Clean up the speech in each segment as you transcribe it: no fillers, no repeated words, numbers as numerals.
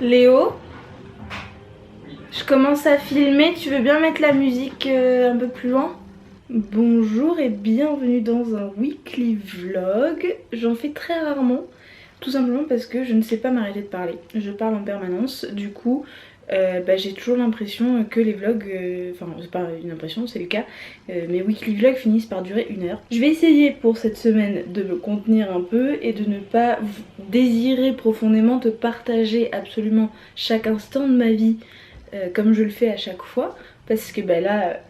Léo, je commence à filmer, tu veux bien mettre la musique un peu plus loin? Bonjour et bienvenue dans un weekly vlog. J'en fais très rarement, tout simplement parce que je ne sais pas m'arrêter de parler. Je parle en permanence, du coup j'ai toujours l'impression que les vlogs, enfin c'est pas une impression, c'est le cas, mes weekly vlogs finissent par durer 1 heure. Je vais essayer pour cette semaine de me contenir un peu et de ne pas désirer profondément te partager absolument chaque instant de ma vie comme je le fais à chaque fois, parce que là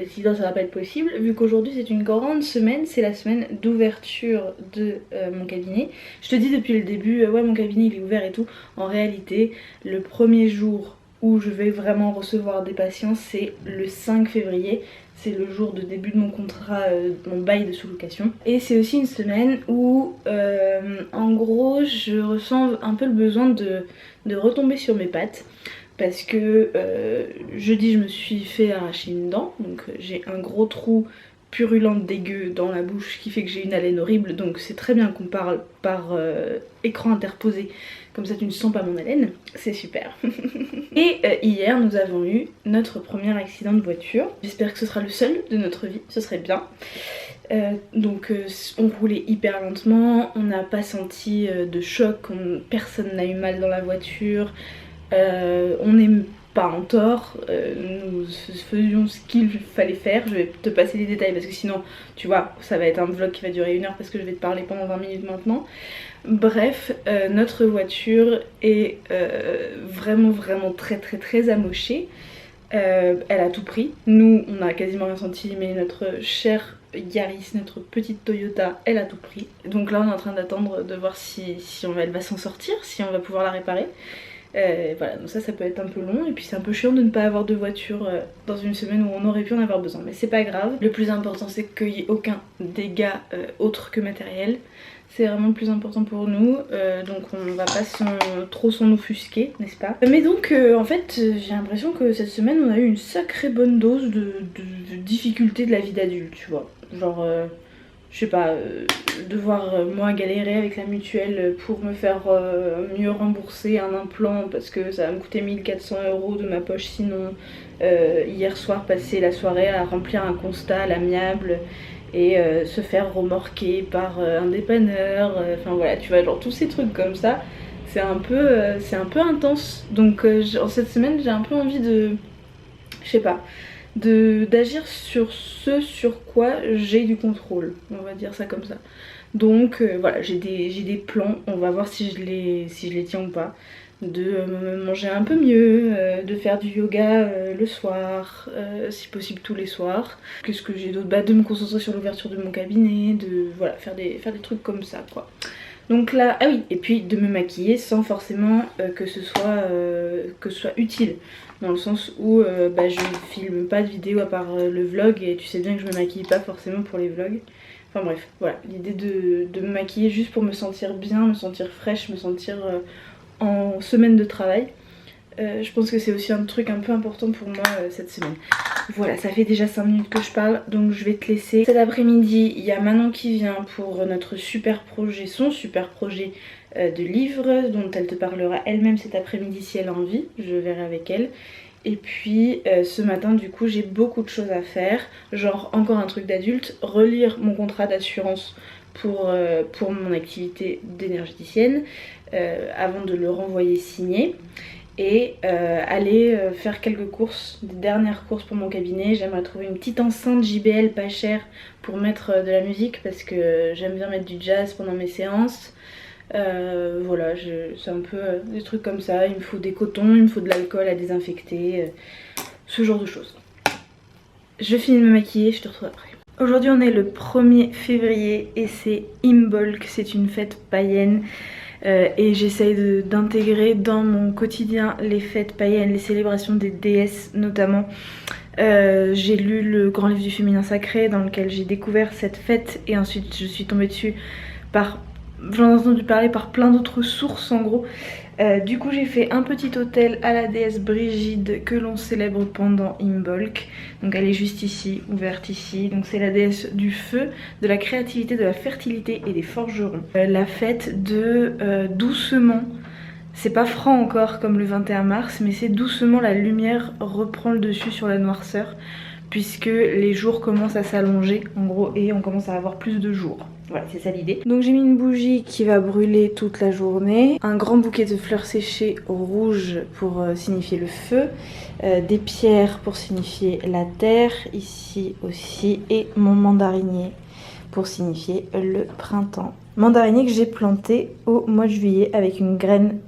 sinon ça va pas être possible, vu qu'aujourd'hui c'est une grande semaine, c'est la semaine d'ouverture de mon cabinet. Je te dis depuis le début, ouais mon cabinet il est ouvert et tout. En réalité, le premier jour où je vais vraiment recevoir des patients, c'est le 5 février. C'est le jour de début de mon contrat, mon bail de sous-location. Et c'est aussi une semaine où, en gros, je ressens un peu le besoin de retomber sur mes pattes. Parce que jeudi je me suis fait arracher une dent, donc j'ai un gros trou purulent dégueu dans la bouche qui fait que j'ai une haleine horrible, donc c'est très bien qu'on parle par écran interposé, comme ça tu ne sens pas mon haleine, c'est super. Et hier nous avons eu notre premier accident de voiture, j'espère que ce sera le seul de notre vie, ce serait bien. On roulait hyper lentement, on n'a pas senti de choc, personne n'a eu mal dans la voiture. On n'est pas en tort, nous faisions ce qu'il fallait faire. Je vais te passer les détails parce que sinon tu vois ça va être un vlog qui va durer 1 heure parce que je vais te parler pendant 20 minutes maintenant. Bref, notre voiture est vraiment très amochée. Elle a tout pris. Nous on a quasiment rien senti, mais notre chère Yaris, notre petite Toyota, elle a tout pris. Donc là on est en train d'attendre de voir si elle va s'en sortir, si on va pouvoir la réparer. Voilà, donc ça peut être un peu long et puis c'est un peu chiant de ne pas avoir de voiture dans une semaine où on aurait pu en avoir besoin, mais c'est pas grave. Le plus important c'est qu'il n'y ait aucun dégât autre que matériel, c'est vraiment le plus important pour nous, donc on va pas trop s'en offusquer, n'est-ce pas? Mais donc en fait j'ai l'impression que cette semaine on a eu une sacrée bonne dose de difficulté de la vie d'adulte, tu vois, genre je sais pas, devoir moi galérer avec la mutuelle pour me faire mieux rembourser un implant parce que ça va me coûter 1 400 € de ma poche, sinon hier soir passer la soirée à remplir un constat à l'amiable et se faire remorquer par un dépanneur, enfin voilà tu vois, genre tous ces trucs comme ça, c'est un peu intense. Donc en cette semaine j'ai un peu envie de, je sais pas, d'agir sur ce sur quoi j'ai du contrôle, on va dire ça comme ça. Donc voilà, j'ai des plans, on va voir si je les tiens ou pas. De manger un peu mieux, de faire du yoga le soir, si possible tous les soirs. Qu'est-ce que j'ai d'autre? De me concentrer sur l'ouverture de mon cabinet, de voilà, faire des trucs comme ça quoi. Donc là, ah oui, et puis de me maquiller sans forcément que ce soit utile. Dans le sens où je filme pas de vidéo à part le vlog, et tu sais bien que je me maquille pas forcément pour les vlogs. Enfin bref, voilà, l'idée de me maquiller juste pour me sentir bien, me sentir fraîche, me sentir en semaine de travail. Je pense que c'est aussi un truc un peu important pour moi cette semaine. Voilà, ça fait déjà 5 minutes que je parle, donc je vais te laisser. Cet après-midi, il y a Manon qui vient pour notre super projet, son super projet de livre, dont elle te parlera elle-même cet après-midi si elle a envie, je verrai avec elle. Et puis ce matin du coup j'ai beaucoup de choses à faire, genre encore un truc d'adulte, relire mon contrat d'assurance pour mon activité d'énergéticienne avant de le renvoyer signé. Et aller faire quelques courses, des dernières courses pour mon cabinet. J'aimerais trouver une petite enceinte JBL pas chère pour mettre de la musique parce que j'aime bien mettre du jazz pendant mes séances. Voilà, c'est un peu des trucs comme ça. Il me faut des cotons, il me faut de l'alcool à désinfecter, ce genre de choses. Je finis de me maquiller, je te retrouve après. Aujourd'hui on est le 1er février et c'est Imbolc, c'est une fête païenne. Et j'essaye d'intégrer dans mon quotidien les fêtes païennes, les célébrations des déesses notamment. J'ai lu le grand livre du féminin sacré dans lequel j'ai découvert cette fête et ensuite je suis tombée dessus j'en ai entendu parler par plein d'autres sources en gros. Du coup j'ai fait un petit hôtel à la déesse Brigide que l'on célèbre pendant Imbolc. Donc elle est juste ici, ouverte ici. Donc c'est la déesse du feu, de la créativité, de la fertilité et des forgerons. La fête de doucement C'est pas franc encore comme le 21 mars, mais c'est doucement la lumière reprend le dessus sur la noirceur, puisque les jours commencent à s'allonger en gros et on commence à avoir plus de jours. Voilà, c'est ça l'idée. Donc j'ai mis une bougie qui va brûler toute la journée, un grand bouquet de fleurs séchées rouges pour signifier le feu, des pierres pour signifier la terre, ici aussi, et mon mandarinier pour signifier le printemps. Mandarinier que j'ai planté au mois de juillet avec une graine,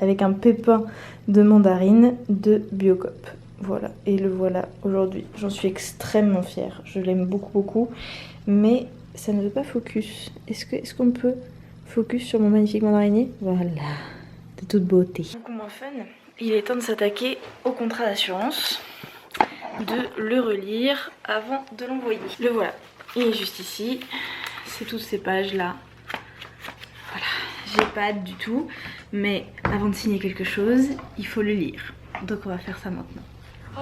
avec un pépin de mandarine de Biocop. Voilà, et le voilà aujourd'hui. J'en suis extrêmement fière. Je l'aime beaucoup, mais ça ne veut pas focus. Est-ce qu'on peut focus sur mon magnifique mandarinier? Voilà, de toute beauté. Beaucoup moins fun. Il est temps de s'attaquer au contrat d'assurance, de le relire avant de l'envoyer. Le voilà, il est juste ici. C'est toutes ces pages là. Voilà, j'ai pas hâte du tout, mais avant de signer quelque chose, il faut le lire. Donc on va faire ça maintenant. Oh,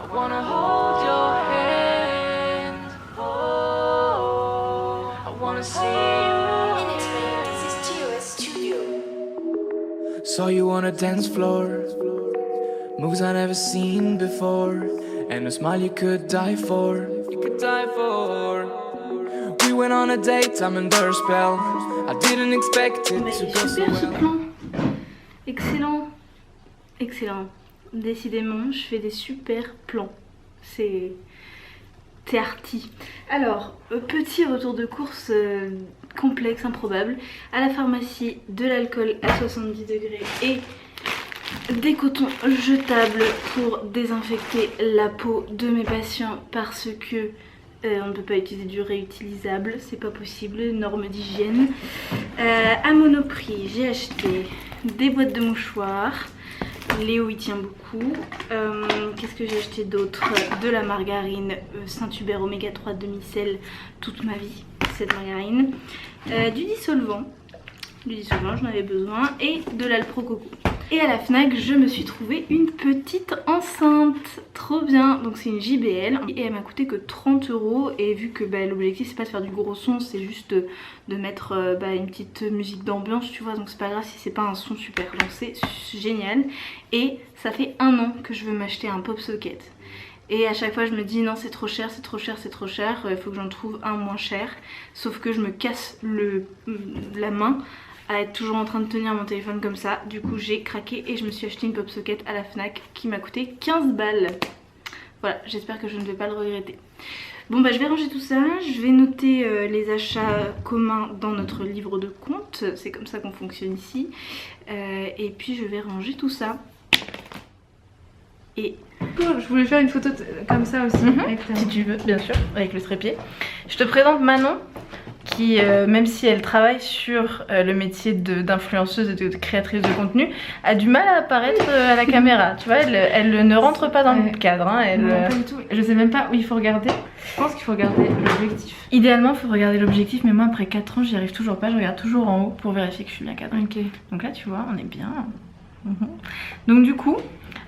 I wanna hold your hand. Oh, I wanna see you. This is TOS Studio. Saw you on a dance floor, moves I never seen before, and a smile you could die for. You could die for. We went on a date, I'm under a spell. I didn't expect it to go so well. Ce plan. Excellent. Excellent. Décidément, je fais des super plans. C'est arty. Alors, petit retour de course complexe, improbable. À la pharmacie, de l'alcool à 70 degrés et des cotons jetables pour désinfecter la peau de mes patients parce que on ne peut pas utiliser du réutilisable, c'est pas possible, normes d'hygiène. À Monoprix, j'ai acheté des boîtes de mouchoirs. Léo y tient beaucoup. Qu'est-ce que j'ai acheté d'autre? De la margarine Saint-Hubert Oméga 3 demi-sel, toute ma vie, cette margarine. Du dissolvant, j'en avais besoin, et de l'Alpro Coco. Et à la Fnac, je me suis trouvé une petite enceinte, trop bien. Donc c'est une JBL et elle m'a coûté que 30 €. Et vu que l'objectif c'est pas de faire du gros son, c'est juste de mettre une petite musique d'ambiance, tu vois. Donc c'est pas grave si c'est pas un son super. Donc c'est génial. Et ça fait 1 an que je veux m'acheter un pop socket. Et à chaque fois je me dis non, c'est trop cher, c'est trop cher, c'est trop cher, il faut que j'en trouve un moins cher. Sauf que je me casse la main à être toujours en train de tenir mon téléphone comme ça. Du coup j'ai craqué et je me suis acheté une pop socket à la Fnac qui m'a coûté 15 balles. Voilà, j'espère que je ne vais pas le regretter. Bon je vais ranger tout ça, je vais noter les achats communs dans notre livre de compte, c'est comme ça qu'on fonctionne ici. Et puis je vais ranger tout ça. Et je voulais faire une photo comme ça aussi. Si tu veux, bien sûr, avec le trépied. Je te présente Manon qui, même si elle travaille sur le métier d'influenceuse et de créatrice de contenu, a du mal à apparaître à la caméra. Tu vois, elle ne rentre pas dans le cadre. Hein, non, pas du tout. Je sais même pas où il faut regarder. Je pense qu'il faut regarder l'objectif. Idéalement, il faut regarder l'objectif, mais moi après 4 ans, j'y arrive toujours pas. Je regarde toujours en haut pour vérifier que je suis bien cadrée. Ok. Donc là, tu vois, on est bien. Donc du coup,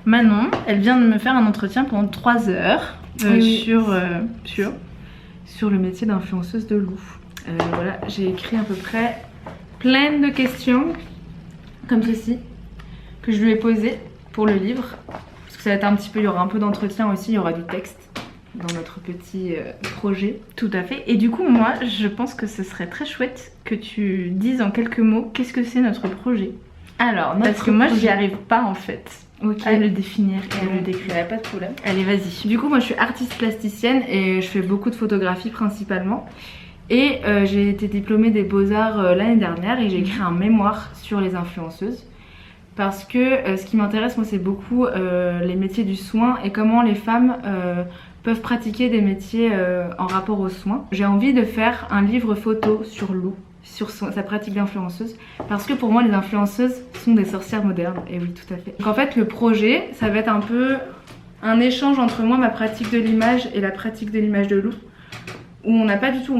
Manon, elle vient de me faire un entretien pendant 3 heures sur le métier d'influenceuse de loup. Voilà, j'ai écrit à peu près plein de questions comme ceci que je lui ai posées pour le livre, parce que ça va être un petit peu, il y aura un peu d'entretien aussi, il y aura du texte dans notre petit projet. Tout à fait. Et du coup moi je pense que ce serait très chouette que tu dises en quelques mots qu'est-ce que c'est notre projet. Alors, parce que moi j'y arrive pas en fait. Okay. À le définir et à le décrire, pas de problème. Allez, vas-y. Du coup, moi je suis artiste plasticienne et je fais beaucoup de photographie principalement. Et j'ai été diplômée des Beaux-Arts l'année dernière et j'ai écrit un mémoire sur les influenceuses. Parce que ce qui m'intéresse, moi, c'est beaucoup les métiers du soin et comment les femmes peuvent pratiquer des métiers en rapport aux soins. J'ai envie de faire un livre photo sur Lou, sur sa pratique d'influenceuse, parce que pour moi les influenceuses sont des sorcières modernes. Et oui, tout à fait. Donc en fait le projet, ça va être un peu un échange entre moi, ma pratique de l'image et la pratique de l'image de Lou, où on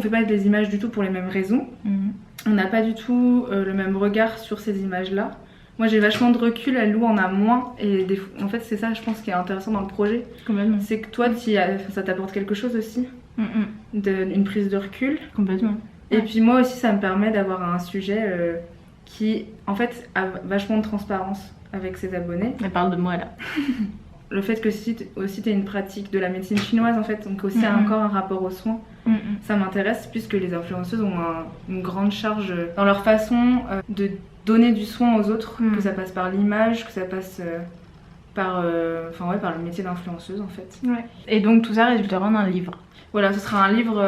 fait pas des images du tout pour les mêmes raisons. On n'a pas du tout le même regard sur ces images là. Moi j'ai vachement de recul, Lou en a moins, et en fait c'est ça je pense qui est intéressant dans le projet. Complètement. C'est que toi ça t'apporte quelque chose aussi, une prise de recul. Complètement. Et puis moi aussi ça me permet d'avoir un sujet qui en fait a vachement de transparence avec ses abonnés. Elle parle de moi là. Le fait que aussi tu aies une pratique de la médecine chinoise en fait, donc aussi encore un rapport aux soins, ça m'intéresse puisque les influenceuses ont une grande charge dans leur façon de donner du soin aux autres, que ça passe par l'image, que ça passe par le métier d'influenceuse en fait. Ouais. Et donc tout ça résultera en un livre. Voilà, ce sera un livre,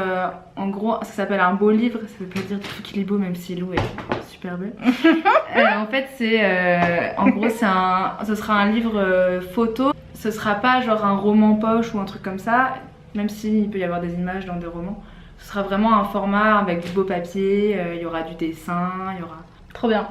en gros, ça s'appelle un beau livre, ça veut pas dire qu'il est beau même si Lou est super belle. En fait, en gros, ce sera un livre photo, ce sera pas genre un roman poche ou un truc comme ça, même s'il peut y avoir des images dans des romans. Ce sera vraiment un format avec du beau papier, il y aura du dessin, il y aura... Trop bien.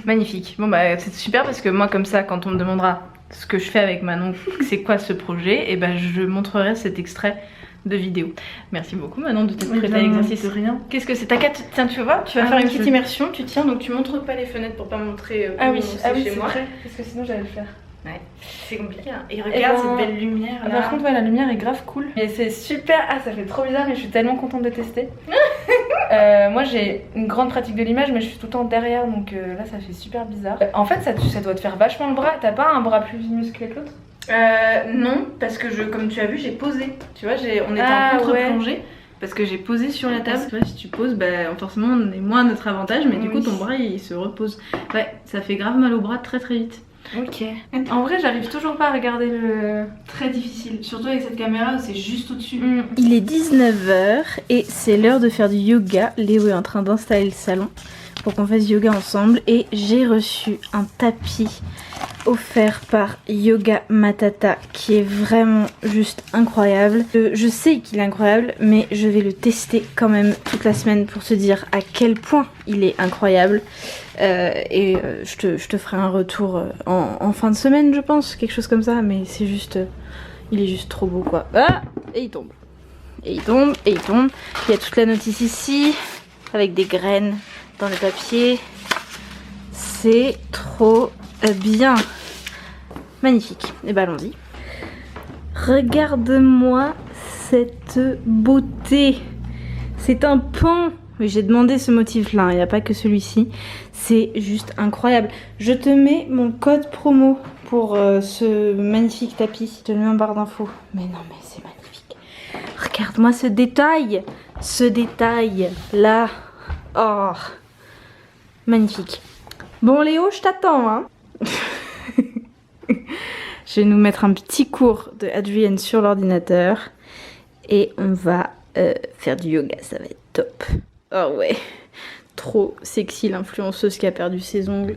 Magnifique. Bon bah c'est super parce que moi comme ça, quand on me demandera ce que je fais avec Manon, c'est quoi ce projet, et ben je montrerai cet extrait de vidéo. Merci beaucoup Manon de t'être prêtée à l'exercice. De rien. Qu'est-ce que c'est? Ta carte? Tiens, tu vois, tu vas faire une petite immersion, tu tiens, donc tu montres pas les fenêtres pour pas montrer chez moi. Vrai, parce que sinon j'allais le faire. Ouais, c'est compliqué hein. Et regarde cette belle lumière là. Par contre ouais, la lumière est grave cool. Et c'est super, ça fait trop bizarre mais je suis tellement contente de tester. Moi j'ai une grande pratique de l'image mais je suis tout le temps derrière donc là ça fait super bizarre. En fait ça doit te faire vachement le bras, t'as pas un bras plus musclé que l'autre? Non, parce que comme tu as vu j'ai posé. Tu vois, on était en contre-plongée. Ouais. Parce que j'ai posé sur la table. Ouais, si tu poses, bah, forcément on est moins à notre avantage mais du coup ton bras il se repose. Ouais, ça fait grave mal au bras très vite. Ok. En vrai, j'arrive toujours pas à regarder le... Très difficile, surtout avec cette caméra où c'est juste au-dessus. Il est 19h et c'est l'heure de faire du yoga. Léo est en train d'installer le salon pour qu'on fasse yoga ensemble. Et j'ai reçu un tapis offert par Yoga Matata qui est vraiment juste incroyable. Je sais qu'il est incroyable mais je vais le tester quand même toute la semaine pour te dire à quel point il est incroyable. Je te ferai un retour en fin de semaine je pense, quelque chose comme ça, mais c'est juste... il est juste trop beau quoi. Ah, et il tombe. Et il tombe, et il tombe. Il y a toute la notice ici, avec des graines dans le papier. C'est trop bien. Magnifique. Et bah allons-y. Regarde-moi cette beauté. C'est un pan. J'ai demandé ce motif là, il n'y a pas que celui-ci. C'est juste incroyable. Je te mets mon code promo pour ce magnifique tapis. Je te le mets en barre d'infos. Mais non mais c'est magnifique. Regarde-moi ce détail. Ce détail là. Oh. Magnifique. Bon Léo, je t'attends hein. Je vais nous mettre un petit cours de Adrienne sur l'ordinateur. Et on va faire du yoga, ça va être top. Oh ouais, trop sexy l'influenceuse qui a perdu ses ongles.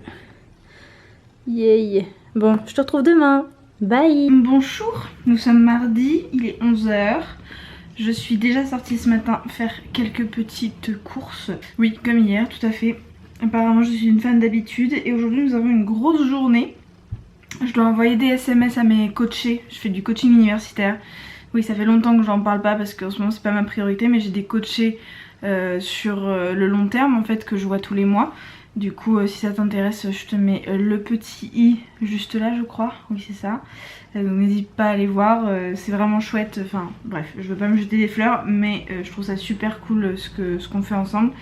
Yay. Bon, je te retrouve demain. Bye. Bonjour, nous sommes mardi, il est 11h. Je suis déjà sortie ce matin faire quelques petites courses. Oui, comme hier, tout à fait. Apparemment, je suis une fan d'habitude. Et aujourd'hui, nous avons une grosse journée. Je dois envoyer des SMS à mes coachés. Je fais du coaching universitaire. Oui, ça fait longtemps que j'en parle pas parce qu'en ce moment, c'est pas ma priorité. Mais j'ai des coachés sur le long terme en fait que je vois tous les mois. Du coup si ça t'intéresse je te mets le petit i juste là je crois, oui c'est ça. Donc n'hésite pas à aller voir, c'est vraiment chouette, enfin bref je veux pas me jeter des fleurs mais je trouve ça super cool ce qu'on fait ensemble.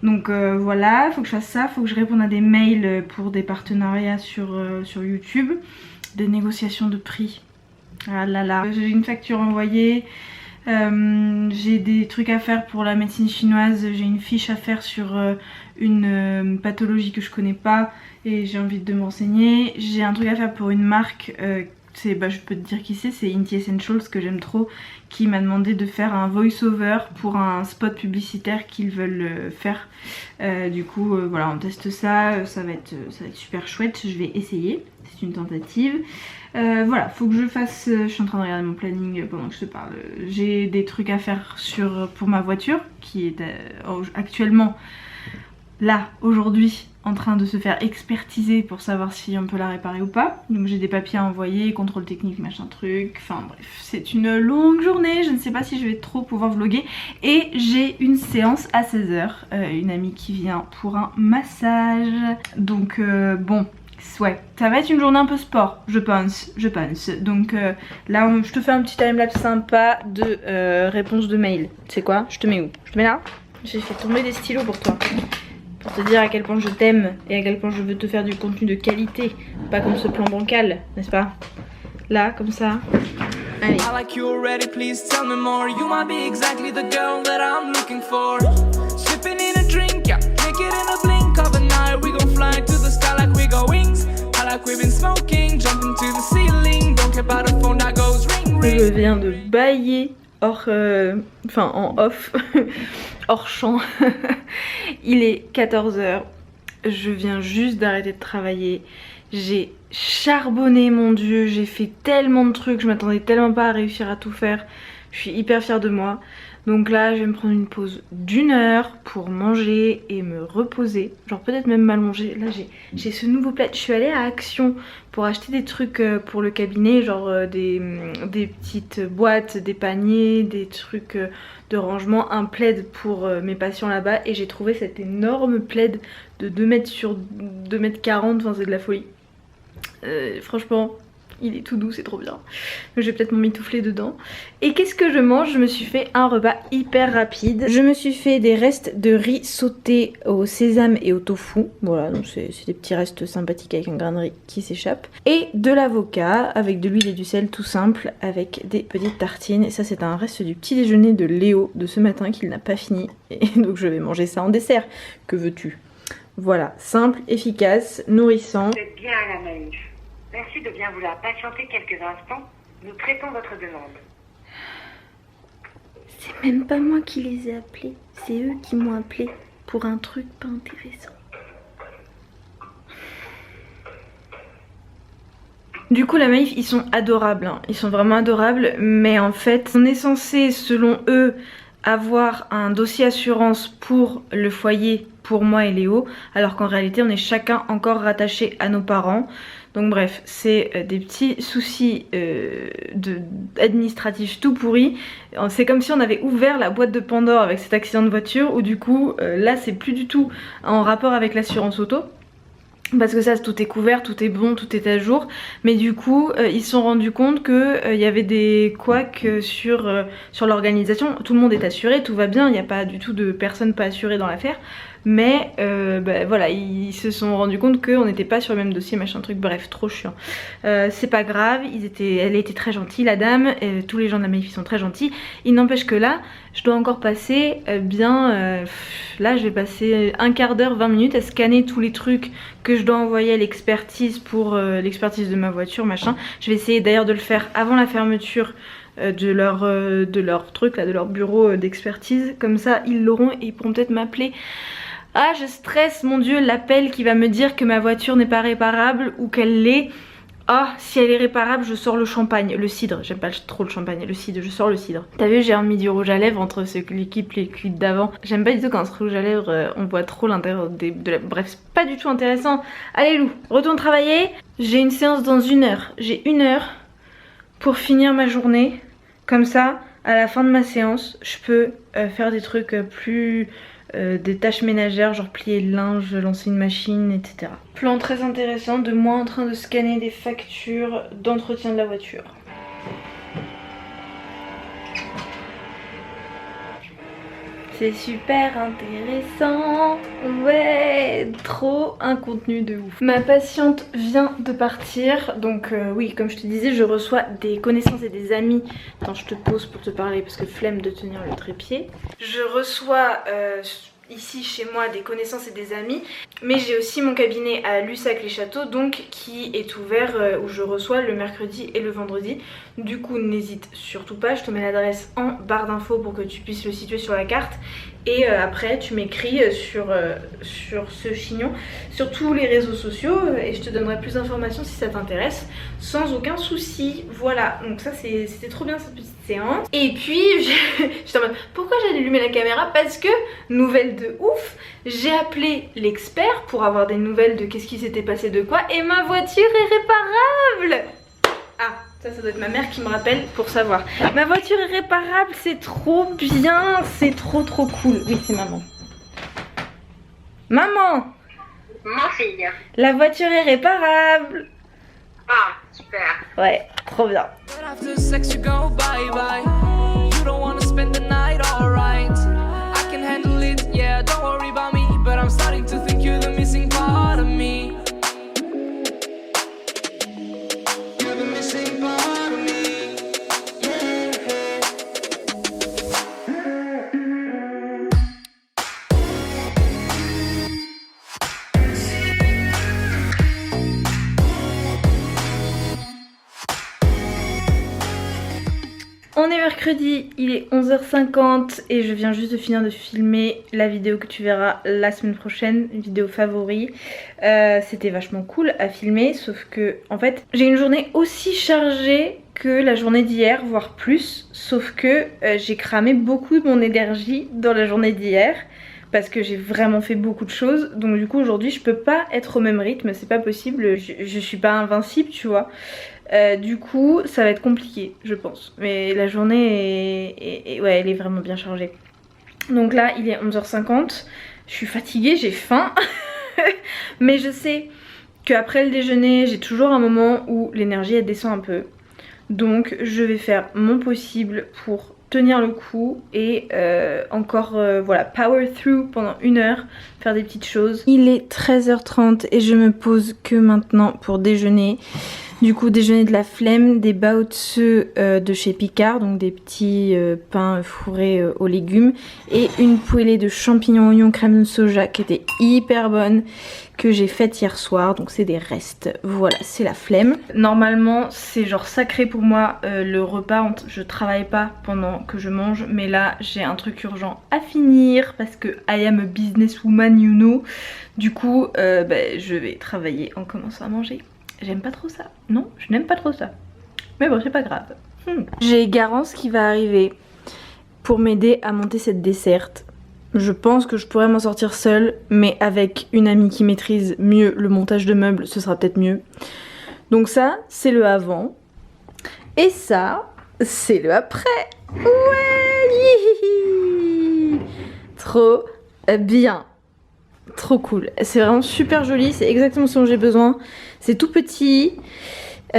Donc voilà, faut que je fasse ça, faut que je réponde à des mails pour des partenariats sur YouTube, des négociations de prix. Ah là là, j'ai une facture envoyée. J'ai des trucs à faire pour la médecine chinoise, j'ai une fiche à faire sur une pathologie que je connais pas et j'ai envie de m'enseigner. J'ai un truc à faire pour une marque, je peux te dire qui c'est Inti Essentials que j'aime trop, qui m'a demandé de faire un voice-over pour un spot publicitaire qu'ils veulent faire. Du coup voilà, on teste ça, ça va être super chouette, je vais essayer, c'est une tentative. Voilà, faut que je fasse, je suis en train de regarder mon planning pendant que je te parle. J'ai des trucs à faire pour ma voiture qui est actuellement là aujourd'hui en train de se faire expertiser pour savoir si on peut la réparer ou pas. Donc j'ai des papiers à envoyer, contrôle technique, machin truc, enfin bref, c'est une longue journée, je ne sais pas si je vais trop pouvoir vlogger. Et j'ai une séance à 16h, une amie qui vient pour un massage. Donc bon, ouais, ça va être une journée un peu sport, je pense. Donc là, je te fais un petit timelapse sympa de réponse de mail. Tu sais quoi? Je te mets où? Je te mets là? J'ai fait tomber des stylos pour toi. pour te dire à quel point je t'aime et à quel point je veux te faire du contenu de qualité, pas comme ce plan bancal, n'est-ce pas? Là, comme ça. Allez. I like you already, please tell me more. You might be exactly the girl that I'm looking for. Sipping in a drink, yeah, make it in a blink of an eye. We gon' fly to the sky like we got wings. I like we've been smoking, jumping to the ceiling. Don't care about the phone that goes ring ring. Je viens de bailler hors, enfin en off, hors champ. Il est 14 h. Je viens juste d'arrêter de travailler. J'ai charbonné, mon dieu, j'ai fait tellement de trucs, je m'attendais tellement pas à réussir à tout faire. Je suis hyper fière de moi. Donc là, je vais me prendre une pause d'1 heure pour manger et me reposer. Genre peut-être même m'allonger. Là, j'ai ce nouveau plaid. Je suis allée à Action pour acheter des trucs pour le cabinet, genre des petites boîtes, des paniers, des trucs de rangement, un plaid pour mes patients là-bas. Et j'ai trouvé cet énorme plaid de 2 mètres sur 2 mètres 40, enfin c'est de la folie. Franchement, il est tout doux, c'est trop bien. Donc, je vais peut-être m'emmitoufler dedans. Et qu'est-ce que je mange? Je me suis fait un repas hyper rapide. Je me suis fait des restes de riz sauté au sésame et au tofu. Voilà, donc c'est des petits restes sympathiques avec un grain de riz qui s'échappe. Et de l'avocat avec de l'huile et du sel tout simple avec des petites tartines. Et ça c'est un reste du petit déjeuner de Léo de ce matin qu'il n'a pas fini. Et donc je vais manger ça en dessert. Que veux-tu? Voilà, simple, efficace, nourrissant. Vous êtes bien à la manif. Merci de bien vouloir patienter quelques instants. Nous traitons votre demande. C'est même pas moi qui les ai appelés. C'est eux qui m'ont appelé pour un truc pas intéressant. Du coup la Maïf, ils sont adorables, hein. Ils sont vraiment adorables. Mais en fait, on est censé, selon eux, avoir un dossier assurance pour le foyer, pour moi et Léo, alors qu'en réalité on est chacun encore rattaché à nos parents. Donc bref, c'est des petits soucis administratifs tout pourris. C'est comme si on avait ouvert la boîte de Pandore avec cet accident de voiture, où du coup là c'est plus du tout en rapport avec l'assurance auto. Parce que ça tout est couvert, tout est bon, tout est à jour. Mais du coup ils se sont rendus compte qu'il y avait des couacs sur l'organisation. Tout le monde est assuré, tout va bien, il n'y a pas du tout de personnes pas assurées dans l'affaire. Mais voilà, ils se sont rendus compte qu'on n'était pas sur le même dossier, machin truc, bref, trop chiant. C'est pas grave, elle était très gentille la dame, tous les gens de la Maïf sont très gentils. Il n'empêche que là, je dois encore passer là je vais passer un quart d'heure, 20 minutes à scanner tous les trucs que je dois envoyer à l'expertise pour l'expertise de ma voiture, machin. Je vais essayer d'ailleurs de le faire avant la fermeture de leur truc là, de leur bureau d'expertise. Comme ça ils l'auront et ils pourront peut-être m'appeler. Ah, je stresse, mon dieu, l'appel qui va me dire que ma voiture n'est pas réparable ou qu'elle l'est. Ah, si elle est réparable, je sors le champagne, le cidre. J'aime pas trop le champagne, le cidre, je sors le cidre. T'as vu, j'ai remis du rouge à lèvres entre ce liquide et le liquide d'avant. J'aime pas du tout quand ce rouge à lèvres, on voit trop l'intérieur de la... Bref, c'est pas du tout intéressant. Allez Lou, retourne travailler. J'ai une séance dans 1 heure. J'ai 1 heure pour finir ma journée. Comme ça, à la fin de ma séance, je peux faire des trucs plus... des tâches ménagères, genre plier le linge, lancer une machine, etc. Plan très intéressant de moi en train de scanner des factures d'entretien de la voiture. C'est super intéressant, ouais, trop un contenu de ouf. Ma patiente vient de partir, donc oui, comme je te disais, je reçois des connaissances et des amis. Attends, je te pose pour te parler parce que flemme de tenir le trépied. Je reçois ici chez moi des connaissances et des amis, mais j'ai aussi mon cabinet à Lussac-les-Châteaux, donc qui est ouvert, où je reçois le mercredi et le vendredi. Du coup n'hésite surtout pas, je te mets l'adresse en barre d'infos pour que tu puisses le situer sur la carte. Et après tu m'écris sur ce chignon, sur tous les réseaux sociaux, et je te donnerai plus d'informations si ça t'intéresse, sans aucun souci. Voilà, donc ça c'était trop bien cette petite séance. Et puis j'étais en mode, pourquoi j'ai allumé la caméra? Parce que, nouvelle de ouf, j'ai appelé l'expert pour avoir des nouvelles de qu'est-ce qui s'était passé de quoi, et ma voiture est réparable. Ah, ça doit être ma mère qui me rappelle pour savoir. Ma voiture est réparable, c'est trop bien, c'est trop cool. Oui, c'est maman. Maman! Ma fille. La voiture est réparable. Ah, super. Ouais, trop bien. I'm starting to mercredi, il est 11h50 et je viens juste de finir de filmer la vidéo que tu verras la semaine prochaine, une vidéo favori. C'était vachement cool à filmer, sauf que en fait j'ai une journée aussi chargée que la journée d'hier, voire plus, sauf que j'ai cramé beaucoup de mon énergie dans la journée d'hier parce que j'ai vraiment fait beaucoup de choses, donc du coup aujourd'hui je peux pas être au même rythme, c'est pas possible, je suis pas invincible, tu vois. Du coup ça va être compliqué je pense, mais la journée ouais, elle est vraiment bien chargée. Donc là il est 11h50, je suis fatiguée, j'ai faim mais je sais qu'après le déjeuner j'ai toujours un moment où l'énergie elle descend un peu, donc je vais faire mon possible pour tenir le coup et encore voilà, power through pendant 1 heure, faire des petites choses. Il est 13h30 et je me pose que maintenant pour déjeuner. Du coup déjeuner de la flemme, des baozi de chez Picard, donc des petits pains fourrés aux légumes, et une poêlée de champignons, oignons, crème de soja qui était hyper bonne, que j'ai faite hier soir, donc c'est des restes. Voilà, c'est la flemme. Normalement c'est genre sacré pour moi le repas, je travaille pas pendant que je mange, mais là j'ai un truc urgent à finir parce que I am a businesswoman, you know. Du coup je vais travailler en commençant à manger. J'aime pas trop ça. Non, je n'aime pas trop ça. Mais bon, c'est pas grave. J'ai Garance qui va arriver pour m'aider à monter cette desserte. Je pense que je pourrais m'en sortir seule, mais avec une amie qui maîtrise mieux le montage de meubles, ce sera peut-être mieux. Donc ça, c'est le avant. Et ça, c'est le après. Ouais. Trop bien. Trop cool, c'est vraiment super joli, c'est exactement ce dont j'ai besoin. C'est tout petit,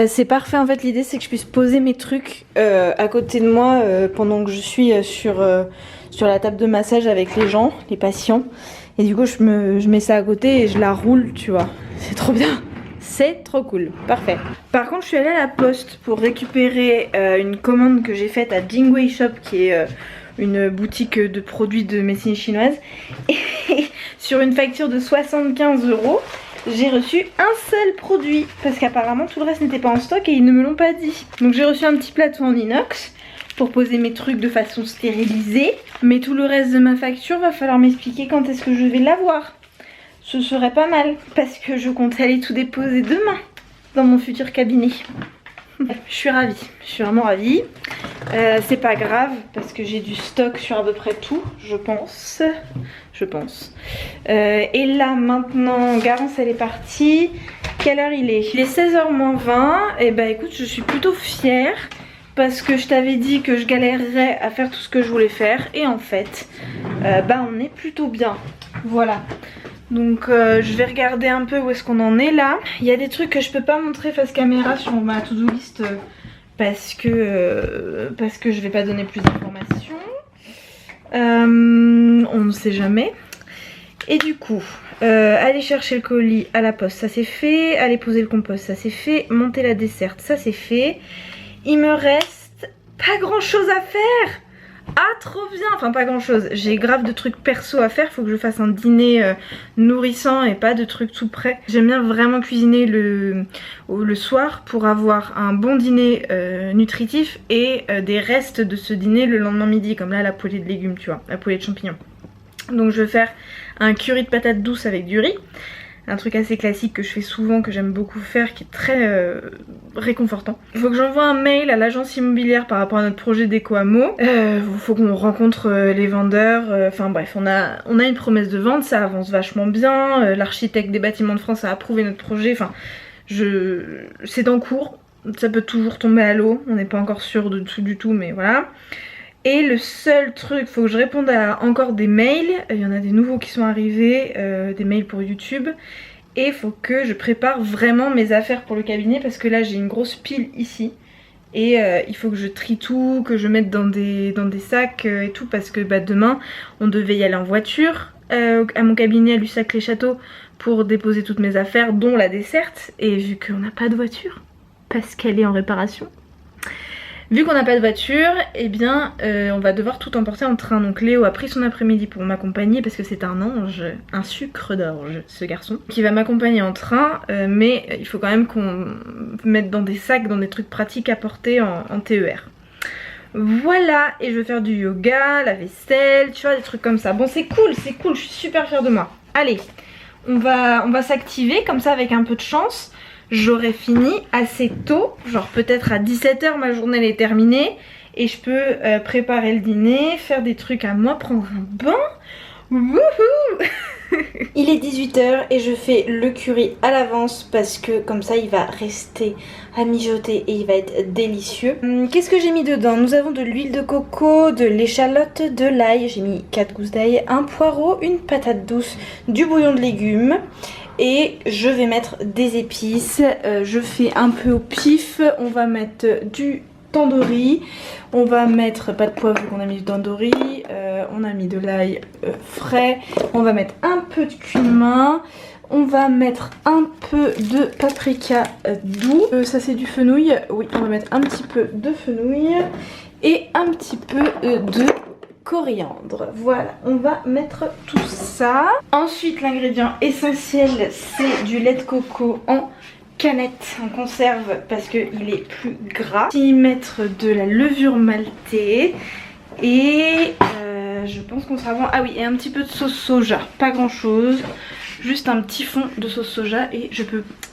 c'est parfait en fait. L'idée c'est que je puisse poser mes trucs à côté de moi pendant que je suis sur la table de massage avec les gens, les patients. Et du coup je mets ça à côté et je la roule, tu vois. C'est trop bien, c'est trop cool, parfait. Par contre je suis allée à la poste pour récupérer une commande que j'ai faite à Jingwei Shop, qui est une boutique de produits de médecine chinoise. Et sur une facture de 75 €, j'ai reçu un seul produit parce qu'apparemment tout le reste n'était pas en stock et ils ne me l'ont pas dit. Donc j'ai reçu un petit plateau en inox pour poser mes trucs de façon stérilisée, mais tout le reste de ma facture va falloir m'expliquer quand est-ce que je vais l'avoir. Ce serait pas mal parce que je compte aller tout déposer demain dans mon futur cabinet. Je suis ravie, je suis vraiment ravie. C'est pas grave parce que j'ai du stock sur à peu près tout, je pense. Et là maintenant, Garance elle est partie. Quelle heure il est? Il est 16h moins 20. Et bah écoute, je suis plutôt fière parce que je t'avais dit que je galérerais à faire tout ce que je voulais faire. Et en fait, on est plutôt bien. Voilà. Donc je vais regarder un peu où est-ce qu'on en est là. Il y a des trucs que je peux pas montrer face caméra sur ma to-do list parce que je vais pas donner plus d'informations. On ne sait jamais. Et du coup, aller chercher le colis à la poste, ça c'est fait. Aller poser le compost, ça c'est fait. Monter la desserte, ça c'est fait. Il me reste pas grand chose à faire. Ah trop bien, enfin pas grand chose, j'ai grave de trucs perso à faire, faut que je fasse un dîner nourrissant et pas de trucs tout prêts. J'aime bien vraiment cuisiner le soir pour avoir un bon dîner nutritif et des restes de ce dîner le lendemain midi, comme là la poêlée de légumes, tu vois, la poêlée de champignons. Donc je vais faire un curry de patates douces avec du riz. Un truc assez classique que je fais souvent, que j'aime beaucoup faire, qui est très réconfortant. Il faut que j'envoie un mail à l'agence immobilière par rapport à notre projet d'éco-hameau. Il faut qu'on rencontre les vendeurs. Enfin bref, on a une promesse de vente, ça avance vachement bien. L'architecte des bâtiments de France a approuvé notre projet. Enfin, c'est en cours. Ça peut toujours tomber à l'eau. On n'est pas encore sûr de tout du tout, mais voilà. Et le seul truc, faut que je réponde à encore des mails. Il y en a des nouveaux qui sont arrivés, des mails pour YouTube. Et il faut que je prépare vraiment mes affaires pour le cabinet parce que là j'ai une grosse pile ici. Et il faut que je trie tout, que je mette dans des sacs et tout parce que demain on devait y aller en voiture à mon cabinet à Lussac-les-Châteaux pour déposer toutes mes affaires, dont la desserte. Et vu qu'on n'a pas de voiture, parce qu'elle est en réparation, vu qu'on n'a pas de voiture, eh bien on va devoir tout emporter en train. Donc Léo a pris son après-midi pour m'accompagner parce que c'est un ange, un sucre d'orge ce garçon, qui va m'accompagner en train, mais il faut quand même qu'on mette dans des sacs, dans des trucs pratiques à porter en TER. Voilà, et je vais faire du yoga, la vaisselle, tu vois, des trucs comme ça. Bon, c'est cool, je suis super fière de moi. Allez, on va s'activer comme ça avec un peu de chance. J'aurai fini assez tôt, genre peut-être à 17 h ma journée elle est terminée. Et je peux préparer le dîner, faire des trucs à moi, prendre un bain. Wouhou. Il est 18 h et je fais le curry à l'avance parce que comme ça il va rester à mijoter et il va être délicieux. Qu'est-ce que j'ai mis dedans? Nous avons de l'huile de coco, de l'échalote, de l'ail, j'ai mis 4 gousses d'ail, un poireau, une patate douce, du bouillon de légumes. Et je vais mettre des épices, je fais un peu au pif, on va mettre du tandoori, on va mettre pas de poivre vu qu'on a mis du tandoori, on a mis de l'ail frais, on va mettre un peu de cumin, on va mettre un peu de paprika doux, ça c'est du fenouil, oui on va mettre un petit peu de fenouil et un petit peu de coriandre. Voilà, on va mettre tout ça. Ensuite l'ingrédient essentiel c'est du lait de coco en canette en conserve parce qu'il est plus gras. Y mettre de la levure maltée et je pense qu'on sera bon. Ah oui, et un petit peu de sauce soja, pas grand chose, juste un petit fond de sauce soja. Et je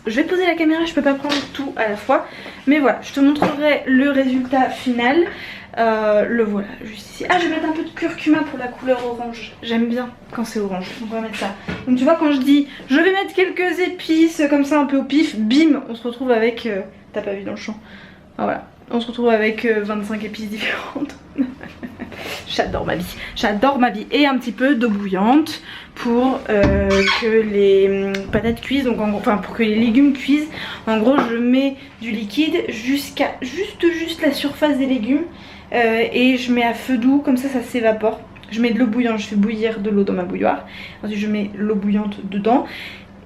vais poser la caméra, je peux pas prendre tout à la fois, mais voilà, je te montrerai le résultat final. Le voilà juste ici. Ah, je vais mettre un peu de curcuma pour la couleur orange, j'aime bien quand c'est orange, donc on va mettre ça. Donc tu vois, quand je dis je vais mettre quelques épices comme ça un peu au pif, bim, on se retrouve avec t'as pas vu dans le champ, ah, voilà, on se retrouve avec 25 épices différentes. J'adore ma vie. Et un petit peu d'eau bouillante pour que les patates cuisent, donc enfin pour que les légumes cuisent. En gros je mets du liquide jusqu'à juste la surface des légumes et je mets à feu doux, comme ça s'évapore. Je mets de l'eau bouillante, je fais bouillir de l'eau dans ma bouilloire, ensuite je mets l'eau bouillante dedans.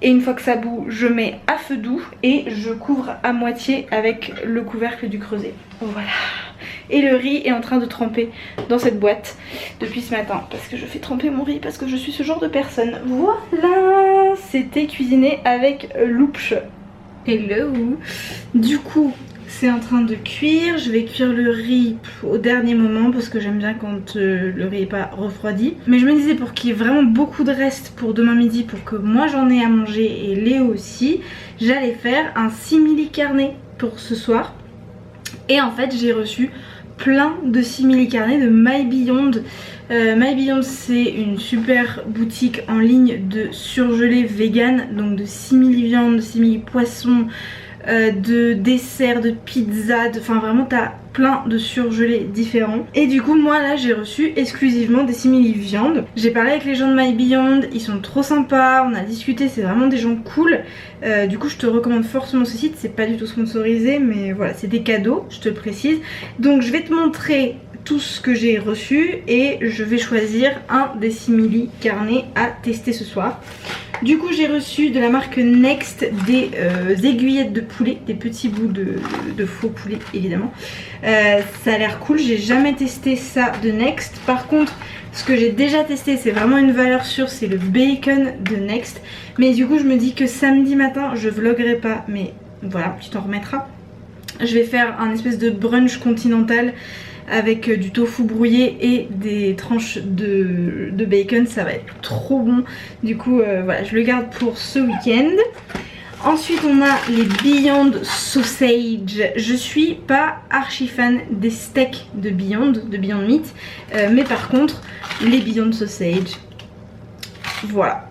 Et une fois que ça bout, je mets à feu doux et je couvre à moitié avec le couvercle du creuset. Voilà. Et le riz est en train de tremper dans cette boîte depuis ce matin parce que je fais tremper mon riz parce que je suis ce genre de personne. Voilà, c'était cuisiné avec Loups. Hello. Du coup, c'est en train de cuire. Je vais cuire le riz au dernier moment parce que j'aime bien quand le riz n'est pas refroidi. Mais je me disais, pour qu'il y ait vraiment beaucoup de reste pour demain midi, pour que moi j'en ai à manger et Léo aussi, j'allais faire un simili carnet pour ce soir. Et en fait j'ai reçu plein de simili carnets de My Beyond. My Beyond c'est une super boutique en ligne de surgelés vegan, donc de simili viande, de simili poisson, de desserts, de pizza, enfin vraiment t'as plein de surgelés différents. Et du coup moi là j'ai reçu exclusivement des simili viande. J'ai parlé avec les gens de My Beyond, ils sont trop sympas, on a discuté, c'est vraiment des gens cool. Du coup je te recommande fortement ce site, c'est pas du tout sponsorisé mais voilà, c'est des cadeaux, je te le précise. Donc je vais te montrer tout ce que j'ai reçu et je vais choisir un des simili carnets à tester ce soir. Du coup j'ai reçu de la marque Next des aiguillettes de poulet, des petits bouts de faux poulet évidemment. Ça a l'air cool, j'ai jamais testé ça de Next. Par contre ce que j'ai déjà testé, c'est vraiment une valeur sûre, c'est le bacon de Next. Mais du coup je me dis que samedi matin je vloguerai pas, mais voilà, tu t'en remettras. Je vais faire un espèce de brunch continental avec du tofu brouillé et des tranches de bacon, ça va être trop bon. Du coup voilà, je le garde pour ce week-end. Ensuite on a les Beyond Sausage. Je suis pas archi fan des steaks de Beyond Meat, mais par contre les Beyond Sausage, voilà,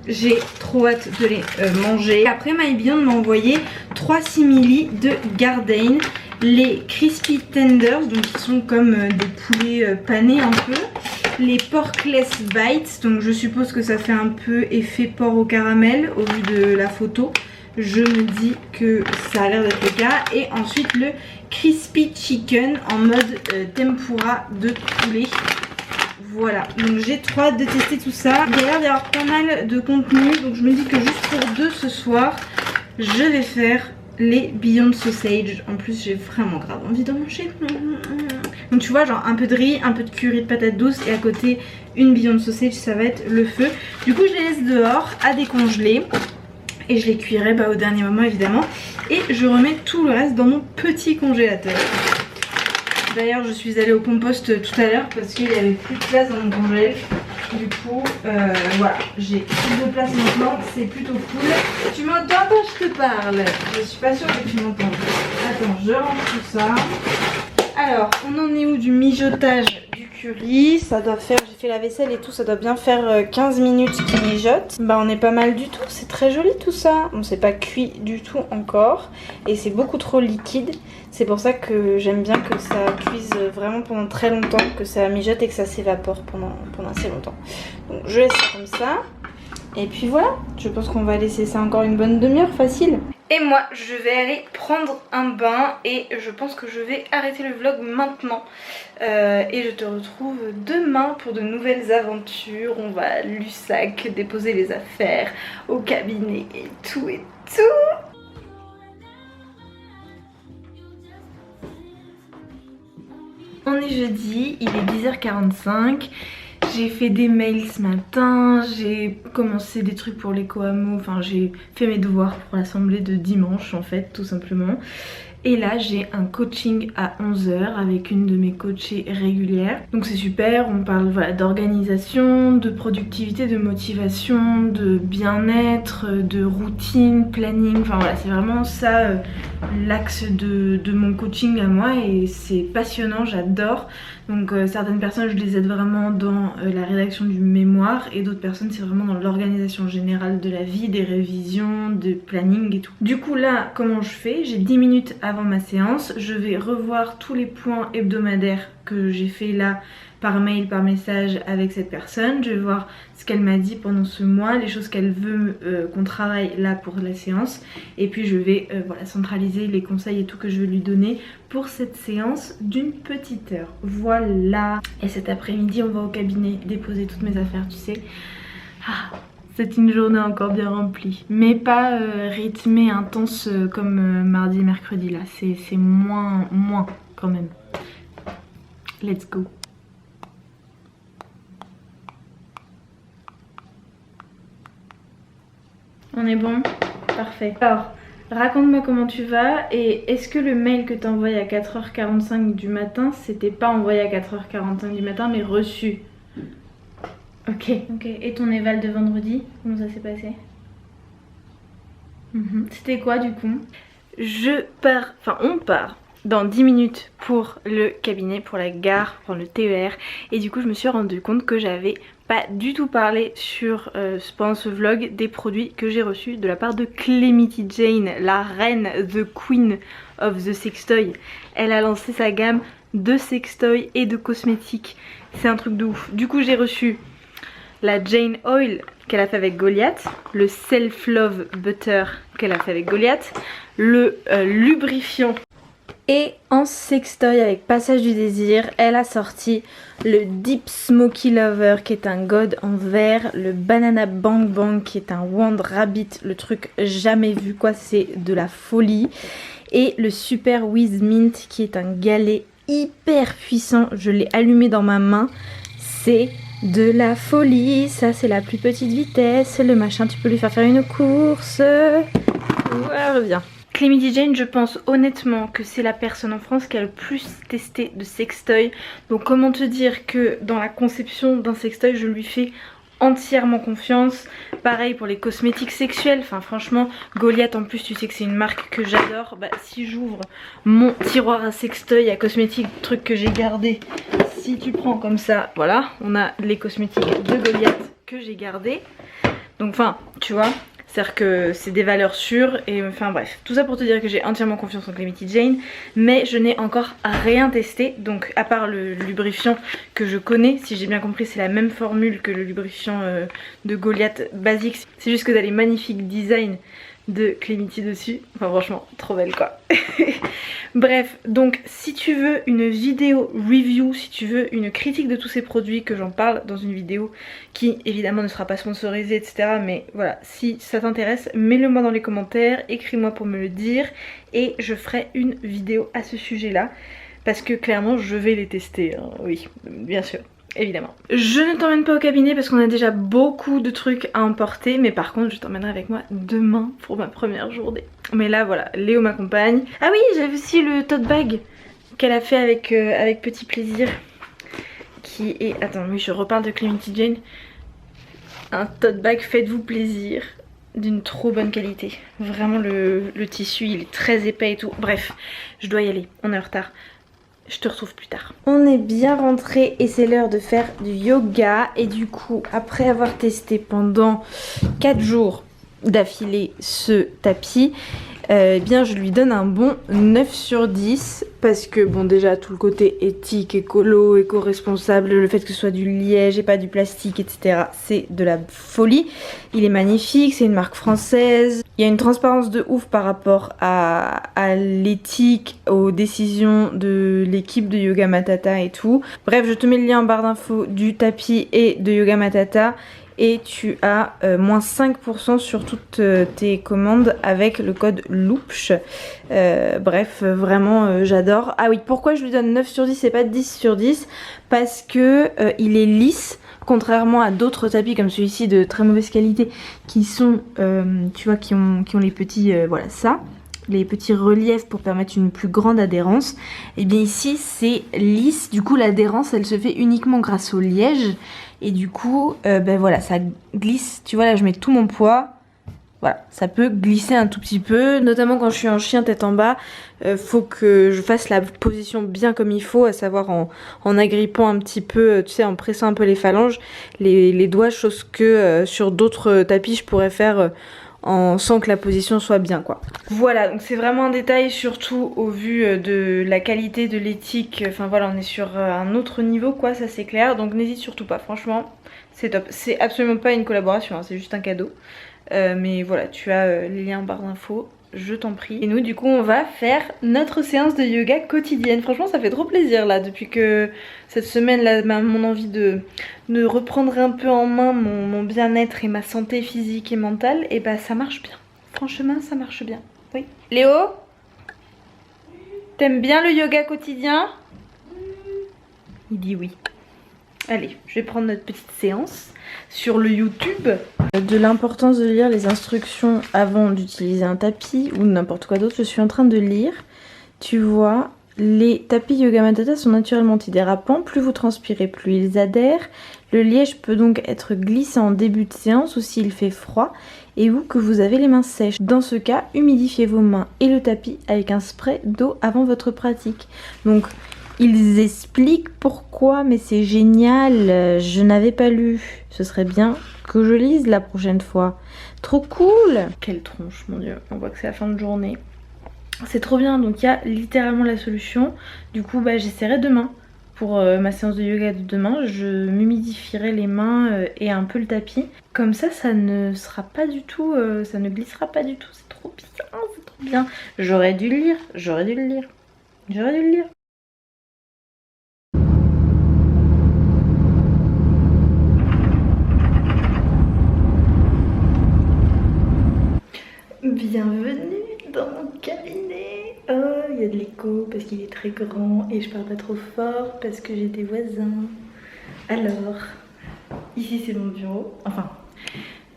j'ai trop hâte de les manger. Après My Beyond m'a envoyé 3 simili de Gardein, les Crispy Tenders, donc qui sont comme des poulets panés un peu, les Porkless Bites, donc je suppose que ça fait un peu effet porc au caramel au vu de la photo, je me dis que ça a l'air d'être le cas. Et ensuite le Crispy Chicken en mode tempura de poulet. Voilà, donc j'ai trop hâte de tester tout ça. Il y a l'air d'avoir pas mal de contenu, donc je me dis que juste pour 2 ce soir, je vais faire les Beyond Sausage. En plus j'ai vraiment grave envie d'en manger. Donc tu vois, genre un peu de riz, un peu de curry de patates douces et à côté une Beyond Sausage, ça va être le feu. Du coup je les laisse dehors à décongeler et je les cuirai au dernier moment évidemment. Et je remets tout le reste dans mon petit congélateur. D'ailleurs je suis allée au compost tout à l'heure parce qu'il n'y avait plus de place dans mon congèle. Du coup voilà, j'ai plus de place maintenant, c'est plutôt cool. Tu m'entends quand je te parle? Je suis pas sûre que tu m'entends. Attends, je range tout ça. Alors, on en est où du mijotage du curry? Ça doit faire, j'ai fait la vaisselle et tout, ça doit bien faire 15 minutes qu'il mijote. Bah on est pas mal du tout, c'est très joli tout ça. On s'est pas cuit du tout encore et c'est beaucoup trop liquide. C'est pour ça que j'aime bien que ça cuise vraiment pendant très longtemps, que ça mijote et que ça s'évapore pendant assez longtemps. Donc je laisse ça comme ça. Et puis voilà, je pense qu'on va laisser ça encore une bonne demi-heure facile. Et moi je vais aller prendre un bain et je pense que je vais arrêter le vlog maintenant. Et je te retrouve demain pour de nouvelles aventures. On va à Lussac déposer les affaires au cabinet et tout et tout. On est jeudi, il est 10h45. J'ai fait des mails ce matin, j'ai commencé des trucs pour les Coamo, enfin j'ai fait mes devoirs pour l'assemblée de dimanche en fait tout simplement. Et là j'ai un coaching à 11h avec une de mes coachées régulières. Donc c'est super, on parle voilà, d'organisation, de productivité, de motivation, de bien-être, de routine, planning. Enfin voilà, c'est vraiment ça l'axe de mon coaching à moi et c'est passionnant, j'adore. Donc certaines personnes je les aide vraiment dans la rédaction du mémoire et d'autres personnes c'est vraiment dans l'organisation générale de la vie, des révisions, de planning et tout. Du coup là comment je fais? J'ai 10 minutes avant ma séance, je vais revoir tous les points hebdomadaires que j'ai fait là par mail, par message avec cette personne. Je vais voir ce qu'elle m'a dit pendant ce mois, les choses qu'elle veut qu'on travaille là pour la séance. Et puis je vais voilà, centraliser les conseils et tout que je vais lui donner pour cette séance d'une petite heure. Voilà. Et cet après-midi on va au cabinet déposer toutes mes affaires, tu sais. Ah, c'est une journée encore bien remplie. Mais pas rythmée, intense comme mardi et mercredi là. C'est moins quand même. Let's go. On est bon? Parfait. Alors, raconte-moi comment tu vas et est-ce que le mail que t'as envoyé à 4h45 du matin, c'était pas envoyé à 4h45 du matin mais reçu? Ok. Et ton éval de vendredi, comment ça s'est passé? C'était quoi du coup? On part dans 10 minutes pour le cabinet, pour la gare, pour le TER. Et du coup je me suis rendu compte que j'avais pas du tout parlé pendant ce vlog des produits que j'ai reçus de la part de Clemity Jane, la reine, the queen of the sextoy. Elle a lancé sa gamme de sextoy et de cosmétiques. C'est un truc de ouf. Du coup j'ai reçu la Jane Oil qu'elle a fait avec Goliath, le Self Love Butter qu'elle a fait avec Goliath, le lubrifiant. Et en sextoy avec Passage du Désir, elle a sorti le Deep Smoky Lover qui est un god en verre, le Banana Bang Bang qui est un Wand Rabbit, le truc jamais vu quoi, c'est de la folie. Et le Super With Mint qui est un galet hyper puissant, je l'ai allumé dans ma main, c'est de la folie. Ça c'est la plus petite vitesse, le machin tu peux lui faire une course. Voilà, reviens. Clemity Jane, je pense honnêtement que c'est la personne en France qui a le plus testé de sextoy. Donc comment te dire que dans la conception d'un sextoy, je lui fais entièrement confiance. Pareil pour les cosmétiques sexuels. Enfin franchement, Goliath en plus tu sais que c'est une marque que j'adore. Bah si j'ouvre mon tiroir à sextoy, à cosmétiques, truc que j'ai gardé. Si tu prends comme ça, voilà, on a les cosmétiques de Goliath que j'ai gardé. Donc enfin, tu vois. C'est-à-dire que c'est des valeurs sûres et enfin bref, tout ça pour te dire que j'ai entièrement confiance en Clemity Jane, mais je n'ai encore rien testé, donc à part le lubrifiant que je connais, si j'ai bien compris c'est la même formule que le lubrifiant de Goliath basique, c'est juste que t'as les magnifiques designs de Clemity dessus, enfin franchement trop belle quoi. Bref, donc si tu veux une vidéo review, si tu veux une critique de tous ces produits, que j'en parle dans une vidéo qui évidemment ne sera pas sponsorisée etc, mais voilà, si ça t'intéresse mets-le moi dans les commentaires, écris-moi pour me le dire et je ferai une vidéo à ce sujet là parce que clairement je vais les tester, hein. Oui bien sûr. Évidemment. Je ne t'emmène pas au cabinet parce qu'on a déjà beaucoup de trucs à emporter, mais par contre je t'emmènerai avec moi demain pour ma première journée. Mais là voilà, Léo m'accompagne. Ah oui, j'avais aussi le tote bag qu'elle a fait avec Petit Plaisir. Qui est... Attends, oui, je reparle de Clementi Jane. Un tote bag faites-vous plaisir. D'une trop bonne qualité. Vraiment le tissu il est très épais et tout. Bref, je dois y aller, on est en retard. Je te retrouve plus tard. On est bien rentré et c'est l'heure de faire du yoga. Et du coup, après avoir testé pendant 4 jours d'affilée ce tapis, eh bien je lui donne un bon 9 sur 10 parce que bon déjà tout le côté éthique, écolo, éco-responsable, le fait que ce soit du liège et pas du plastique, etc. c'est de la folie. Il est magnifique, c'est une marque française. Il y a une transparence de ouf par rapport à l'éthique, aux décisions de l'équipe de Yoga Matata et tout. Bref, je te mets le lien en barre d'infos du tapis et de Yoga Matata. Et tu as moins 5% sur toutes tes commandes avec le code LOOPCH. Bref, vraiment j'adore. Ah oui, pourquoi je lui donne 9 sur 10 et pas 10 sur 10? Parce que il est lisse, contrairement à d'autres tapis comme celui-ci de très mauvaise qualité qui sont, tu vois, qui ont les petits, voilà ça, les petits reliefs pour permettre une plus grande adhérence. Et bien ici c'est lisse, du coup l'adhérence elle se fait uniquement grâce au liège. Et du coup, ben voilà, ça glisse. Tu vois, là, je mets tout mon poids. Voilà, ça peut glisser un tout petit peu. Notamment quand je suis en chien tête en bas, faut que je fasse la position bien comme il faut, à savoir en agrippant un petit peu, tu sais, en pressant un peu les phalanges, les doigts, chose que sur d'autres tapis, je pourrais faire sans que la position soit bien, quoi. Voilà, donc c'est vraiment un détail, surtout au vu de la qualité de l'éthique. Enfin voilà, on est sur un autre niveau, quoi, ça c'est clair. Donc n'hésite surtout pas, franchement, c'est top. C'est absolument pas une collaboration, hein, c'est juste un cadeau. Mais voilà, tu as les liens en barre d'infos, je t'en prie. Et nous du coup on va faire notre séance de yoga quotidienne. Franchement ça fait trop plaisir là, depuis que cette semaine là, mon envie de reprendre un peu en main mon bien-être et ma santé physique et mentale, et bah ça marche bien. Franchement ça marche bien. Oui. Léo, t'aimes bien le yoga quotidien? Il dit oui. Allez, je vais prendre notre petite séance sur le YouTube. De l'importance de lire les instructions avant d'utiliser un tapis ou n'importe quoi d'autre, je suis en train de lire. Tu vois, les tapis Yoga Matata sont naturellement antidérapants. Plus vous transpirez, plus ils adhèrent. Le liège peut donc être glissé en début de séance ou s'il fait froid et ou que vous avez les mains sèches. Dans ce cas, humidifiez vos mains et le tapis avec un spray d'eau avant votre pratique. Donc, ils expliquent pourquoi, mais c'est génial. Je n'avais pas lu. Ce serait bien que je lise la prochaine fois. Trop cool. Quelle tronche, mon dieu. On voit que c'est la fin de journée. C'est trop bien. Donc il y a littéralement la solution. Du coup, bah, j'essaierai demain. Pour ma séance de yoga de demain, je m'humidifierai les mains et un peu le tapis. Comme ça ne sera pas du tout, ça ne glissera pas du tout. C'est trop bien, c'est trop bien. J'aurais dû le lire, j'aurais dû le lire. J'aurais dû le lire. Bienvenue dans mon cabinet. Oh, il y a de l'écho parce qu'il est très grand et je parle pas trop fort parce que j'ai des voisins. Alors, ici c'est mon bureau. Enfin,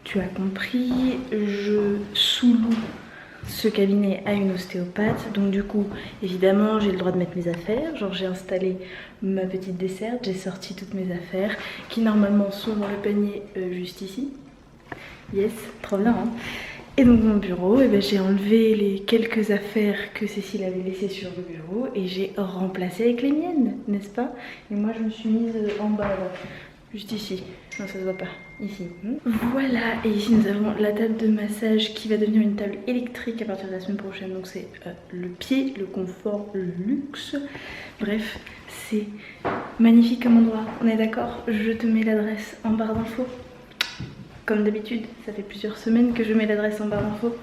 tu as compris, je sous-loue ce cabinet à une ostéopathe. Donc du coup, évidemment, j'ai le droit de mettre mes affaires. Genre j'ai installé ma petite desserte, j'ai sorti toutes mes affaires qui normalement sont dans le panier juste ici. Yes, trop bien, hein. Et donc mon bureau, eh ben, j'ai enlevé les quelques affaires que Cécile avait laissées sur le bureau et j'ai remplacé avec les miennes, n'est-ce pas? Et moi je me suis mise en bas là, juste ici. Non, ça se voit pas, ici. Voilà, et ici nous avons la table de massage qui va devenir une table électrique à partir de la semaine prochaine. Donc c'est le pied, le confort, le luxe. Bref, c'est magnifique comme endroit, on est d'accord? Je te mets l'adresse en barre d'infos. Comme d'habitude, ça fait plusieurs semaines que je mets l'adresse en barre d'infos.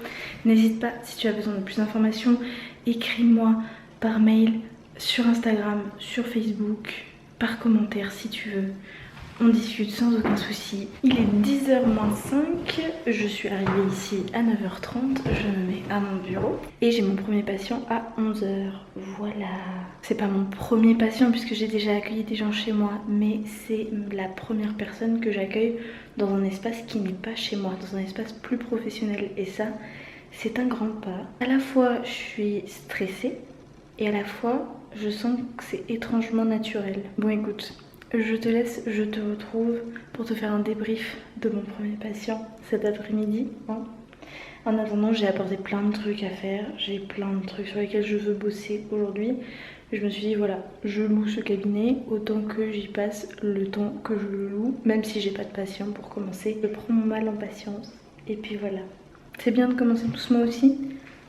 N'hésite pas, si tu as besoin de plus d'informations, écris-moi par mail, sur Instagram, sur Facebook, par commentaire si tu veux. On discute sans aucun souci. Il est 10h moins 5, je suis arrivée ici à 9h30, je me mets à mon bureau et j'ai mon premier patient à 11h. Voilà. C'est pas mon premier patient puisque j'ai déjà accueilli des gens chez moi, mais c'est la première personne que j'accueille dans un espace qui n'est pas chez moi, dans un espace plus professionnel. Et ça, c'est un grand pas. À la fois, je suis stressée et à la fois, Je sens que c'est étrangement naturel. Bon écoute, je te laisse, je te retrouve pour te faire un débrief de mon premier patient cet après-midi. Hein. En attendant, j'ai apporté plein de trucs à faire, j'ai plein de trucs sur lesquels je veux bosser aujourd'hui. Je me suis dit voilà, je loue ce cabinet autant que j'y passe le temps que je le loue, même si j'ai pas de patient pour commencer. Je prends mon mal en patience et puis voilà. C'est bien de commencer doucement aussi,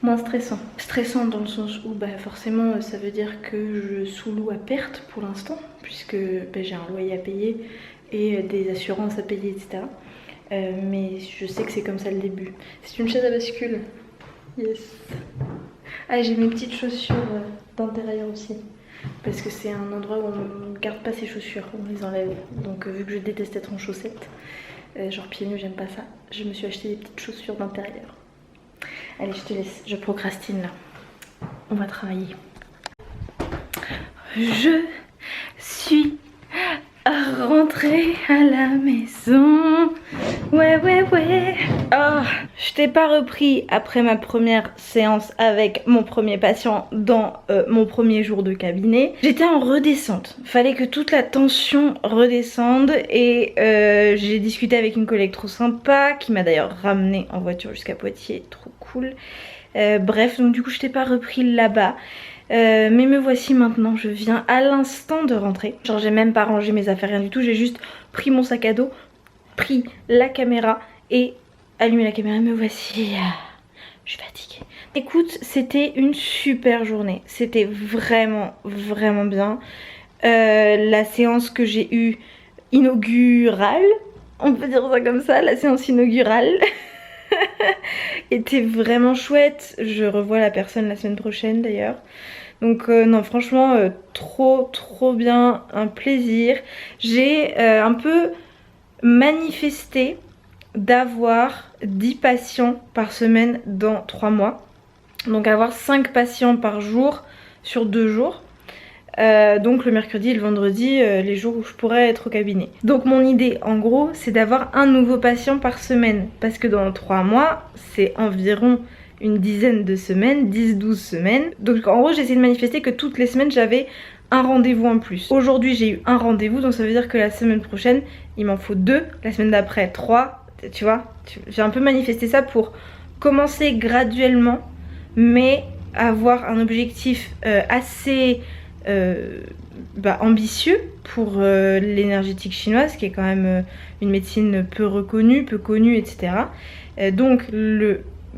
moins stressant. Stressant dans le sens où bah forcément ça veut dire que je sous-loue à perte pour l'instant, puisque bah, j'ai un loyer à payer et des assurances à payer, etc. Mais je sais que c'est comme ça le début. C'est une chaise à bascule. Yes. Ah, j'ai mes petites chaussures d'intérieur aussi. Parce que c'est un endroit où on ne garde pas ses chaussures, on les enlève. Donc vu que je déteste être en chaussettes, genre pieds nus, j'aime pas ça, je me suis acheté des petites chaussures d'intérieur. Allez, je te laisse, je procrastine là. On va travailler. Je suis rentrée à la maison. Ouais. Oh, je t'ai pas repris après ma première séance avec mon premier patient dans mon premier jour de cabinet. J'étais en redescente. Fallait que toute la tension redescende et j'ai discuté avec une collègue trop sympa qui m'a d'ailleurs ramenée en voiture jusqu'à Poitiers. Trop cool. Bref, donc du coup je t'ai pas repris là-bas. Mais me voici maintenant, je viens à l'instant de rentrer. Genre j'ai même pas rangé mes affaires, rien du tout. J'ai juste pris mon sac à dos, pris la caméra et allumé la caméra. Me voici, je suis fatiguée. Écoute, c'était une super journée. C'était vraiment bien. La séance que j'ai eue inaugurale, on peut dire ça comme ça, la séance inaugurale était vraiment chouette. Je revois la personne la semaine prochaine d'ailleurs. Donc non, franchement trop bien, un plaisir. J'ai un peu manifesté d'avoir 10 patients par semaine dans 3 mois. Donc avoir 5 patients par jour sur 2 jours. Donc le mercredi et le vendredi, les jours où je pourrais être au cabinet. Donc mon idée en gros c'est d'avoir un nouveau patient par semaine. Parce que dans 3 mois c'est environ une dizaine de semaines, 10-12 semaines. Donc en gros j'essaie de manifester que toutes les semaines j'avais un rendez-vous en plus. Aujourd'hui j'ai eu un rendez-vous, donc ça veut dire que la semaine prochaine il m'en faut 2, la semaine d'après 3, tu vois. J'ai un peu manifesté ça pour commencer graduellement mais avoir un objectif assez ambitieux pour l'énergétique chinoise qui est quand même une médecine peu reconnue, peu connue, etc. Donc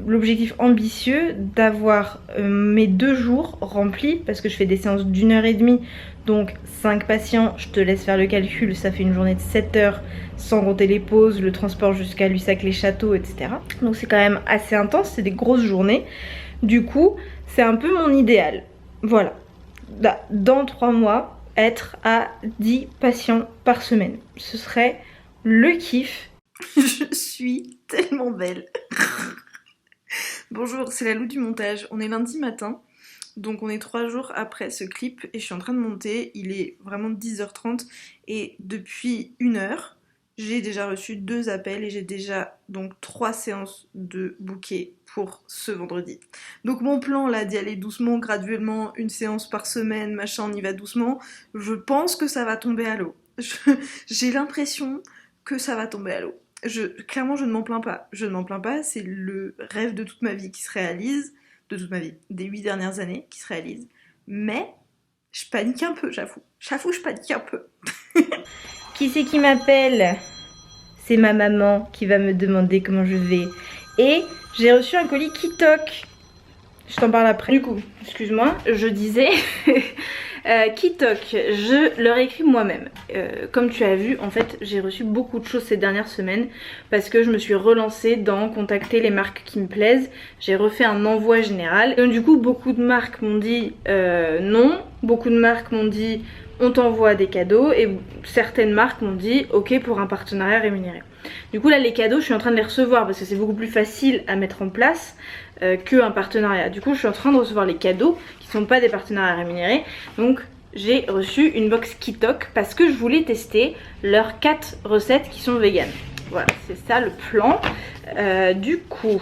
l'objectif ambitieux d'avoir mes 2 jours remplis parce que je fais des séances d'1h30, donc 5 patients, je te laisse faire le calcul, ça fait une journée de 7 heures sans compter les pauses, le transport jusqu'à Lussac-les-Châteaux, etc. Donc c'est quand même assez intense, c'est des grosses journées. Du coup c'est un peu mon idéal, voilà. Dans 3 mois, être à 10 patients par semaine. Ce serait le kiff. Je suis tellement belle. Bonjour, c'est la Lou du montage. On est lundi matin, donc on est 3 jours après ce clip et je suis en train de monter. Il est vraiment 10h30 et depuis 1 heure, j'ai déjà reçu 2 appels et j'ai déjà donc 3 séances de booké pour ce vendredi. Donc mon plan là d'y aller doucement, graduellement, une séance par semaine, machin, on y va doucement, je pense que ça va tomber à l'eau. J'ai l'impression que ça va tomber à l'eau. Clairement je ne m'en plains pas, c'est le rêve de toute ma vie qui se réalise, de toute ma vie, des 8 dernières années qui se réalise, mais je panique un peu, j'avoue, je panique un peu. Qui c'est qui m'appelle? C'est ma maman qui va me demander comment je vais. Et j'ai reçu un colis qui toque. Je t'en parle après. Du coup, excuse-moi, je disais qui toque. Je leur écris moi-même. Comme tu as vu, en fait, j'ai reçu beaucoup de choses ces dernières semaines parce que je me suis relancée dans contacter les marques qui me plaisent. J'ai refait un envoi général. Et donc, du coup, beaucoup de marques m'ont dit non. Beaucoup de marques m'ont dit on t'envoie des cadeaux et certaines marques m'ont dit ok pour un partenariat rémunéré. Du coup là les cadeaux je suis en train de les recevoir parce que c'est beaucoup plus facile à mettre en place qu'un partenariat. Du coup je suis en train de recevoir les cadeaux qui sont pas des partenariats rémunérés. Donc j'ai reçu une box Kitok parce que je voulais tester leurs 4 recettes qui sont véganes. Voilà, c'est ça le plan. Du coup,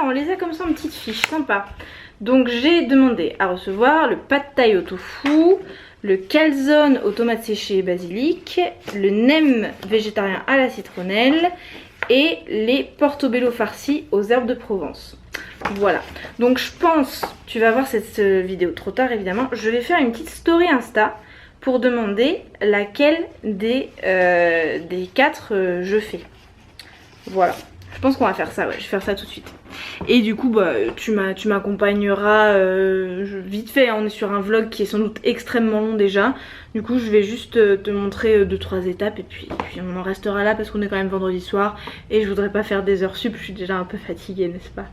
on les a comme ça en petite fiche, sympa. Donc j'ai demandé à recevoir le pad thai au tofu, le calzone aux tomates séchées et basilic, le nem végétarien à la citronnelle et les portobello farcis aux herbes de Provence. Voilà, donc je pense, tu vas voir cette vidéo trop tard évidemment, je vais faire une petite story Insta pour demander laquelle des 4 je fais. Voilà, je pense qu'on va faire ça, ouais, je vais faire ça tout de suite. Et du coup, bah, tu m'accompagneras vite fait, hein, on est sur un vlog qui est sans doute extrêmement long déjà. Du coup, je vais juste te montrer 2-3 étapes et puis on en restera là parce qu'on est quand même vendredi soir. Et je voudrais pas faire des heures sup, je suis déjà un peu fatiguée, n'est-ce pas?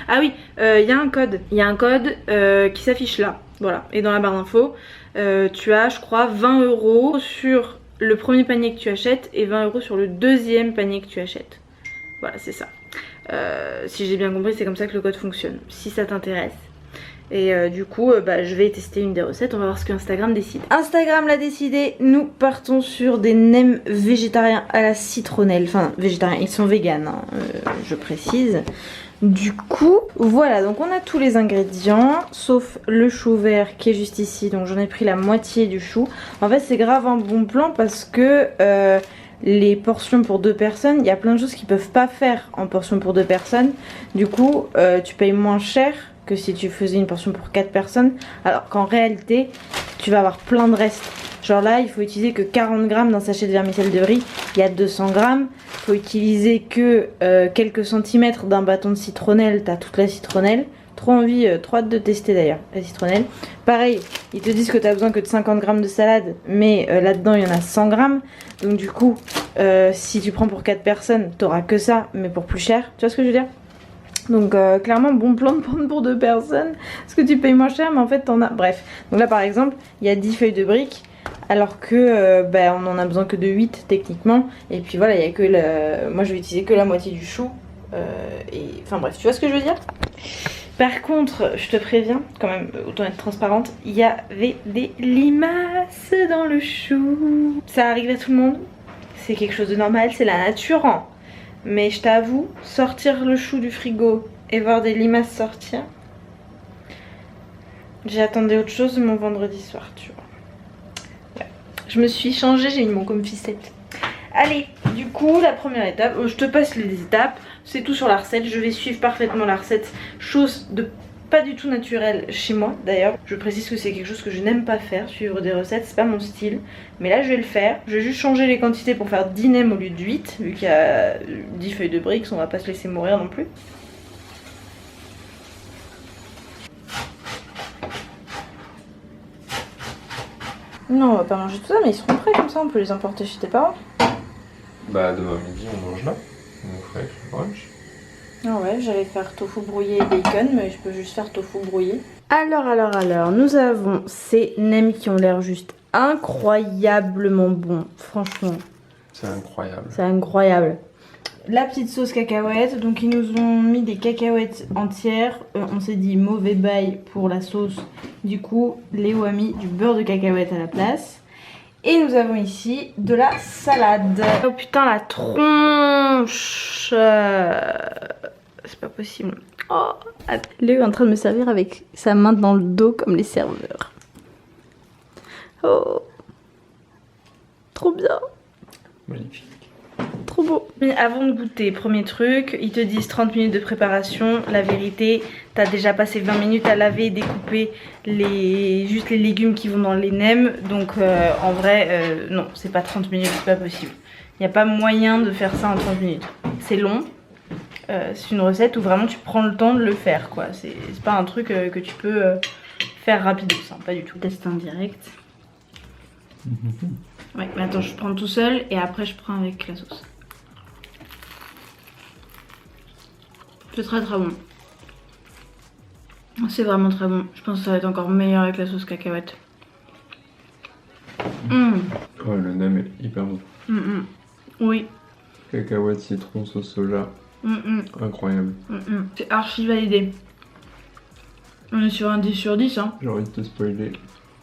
Ah oui, il y a un code qui s'affiche là, voilà. Et dans la barre d'infos, tu as, je crois, 20 € sur le premier panier que tu achètes et 20 € sur le deuxième panier que tu achètes. Voilà, c'est ça. Si j'ai bien compris, c'est comme ça que le code fonctionne, si ça t'intéresse. Et du coup, bah, je vais tester une des recettes, on va voir ce que Instagram décide. Instagram l'a décidé, nous partons sur des nems végétariens à la citronnelle. Enfin, végétariens, ils sont véganes, hein, je précise. Du coup, voilà, donc on a tous les ingrédients, sauf le chou vert qui est juste ici. Donc j'en ai pris la moitié du chou. En fait, c'est grave un bon plan parce que les portions pour 2 personnes, il y a plein de choses qu'ils peuvent pas faire en portion pour 2 personnes. Du coup, tu payes moins cher que si tu faisais une portion pour 4 personnes. Alors qu'en réalité, tu vas avoir plein de restes. Genre là, il faut utiliser que 40 grammes d'un sachet de vermicelle de riz. Il y a 200 grammes. Il faut utiliser que quelques centimètres d'un bâton de citronnelle. T'as toute la citronnelle. Trop envie, trop hâte de tester d'ailleurs la citronnelle. Pareil, ils te disent que t'as besoin que de 50 grammes de salade. Mais là-dedans, il y en a 100 grammes. Donc du coup, si tu prends pour 4 personnes, t'auras que ça, mais pour plus cher. Tu vois ce que je veux dire? Donc clairement bon plan de prendre pour 2 personnes. Parce que tu payes moins cher, mais en fait t'en as... Bref. Donc là par exemple, il y a 10 feuilles de briques. Alors que bah, on en a besoin que de 8 techniquement. Et puis voilà, il y a que le... Moi je vais utiliser que la moitié du chou. Et... Enfin bref, tu vois ce que je veux dire? Par contre, je te préviens, quand même, autant être transparente, il y avait des limaces dans le chou. Ça arrive à tout le monde. C'est quelque chose de normal, c'est la nature. Hein. Mais je t'avoue, sortir le chou du frigo et voir des limaces sortir, j'attendais autre chose mon vendredi soir, tu vois. Ouais. Je me suis changée, j'ai mis mon comfy-set. Allez, du coup, la première étape, je te passe les étapes, c'est tout sur la recette, je vais suivre parfaitement la recette, chose de pas du tout naturelle chez moi d'ailleurs. Je précise que c'est quelque chose que je n'aime pas faire, suivre des recettes, c'est pas mon style. Mais là je vais le faire, je vais juste changer les quantités pour faire 10 nems au lieu de 8, vu qu'il y a 10 feuilles de briques, on va pas se laisser mourir non plus. Non, on va pas manger tout ça, mais ils seront prêts comme ça, on peut les emporter chez tes parents. Bah demain midi on mange là, on ferait le brunch. Ah ouais, j'allais faire tofu brouillé et bacon, mais je peux juste faire tofu brouillé. Alors, nous avons ces nems qui ont l'air juste incroyablement bons, franchement. C'est incroyable. C'est incroyable. La petite sauce cacahuète, donc ils nous ont mis des cacahuètes entières. On s'est dit mauvais bail pour la sauce, du coup Léo a mis du beurre de cacahuète à la place. Et nous avons ici de la salade. Oh putain la tronche. C'est pas possible. Oh, Léo est en train de me servir avec sa main dans le dos comme les serveurs. Oh. Trop bien. Magnifique. Trop beau. Mais avant de goûter, premier truc, ils te disent 30 minutes de préparation. La vérité, t'as déjà passé 20 minutes à laver et découper juste les légumes qui vont dans les nems. Donc en vrai, non, c'est pas 30 minutes, c'est pas possible. Il n'y a pas moyen de faire ça en 30 minutes. C'est long. C'est une recette où vraiment tu prends le temps de le faire, quoi. C'est pas un truc que tu peux faire rapidement, ça, pas du tout. Test en direct. Ouais, mais attends, je prends tout seul et après je prends avec la sauce. C'est très très bon. C'est vraiment très bon. Je pense que ça va être encore meilleur avec la sauce cacahuète. Oh, le nem est hyper bon. Oui. Cacahuète, citron, sauce soja. Incroyable. C'est archi validé. On est sur un 10 sur 10 hein. J'ai envie de te spoiler.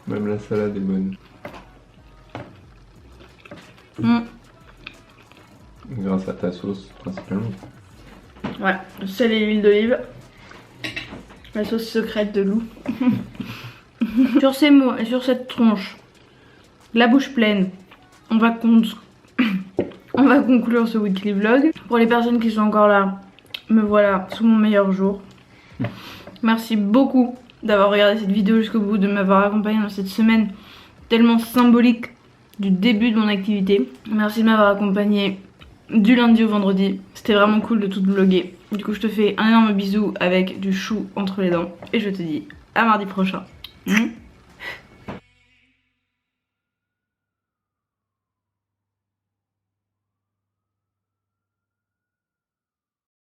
Même la salade est bonne. Grâce à ta sauce principalement. Ouais, le sel et l'huile d'olive. La sauce secrète de Lou. Sur ces mots et sur cette tronche, la bouche pleine, on va conclure ce weekly vlog. Pour les personnes qui sont encore là, me voilà sous mon meilleur jour. Merci beaucoup d'avoir regardé cette vidéo jusqu'au bout, de m'avoir accompagné dans cette semaine tellement symbolique du début de mon activité. Merci de m'avoir accompagné du lundi au vendredi. C'était vraiment cool de tout vlogger. Du coup je te fais un énorme bisou avec du chou entre les dents. Et je te dis à mardi prochain.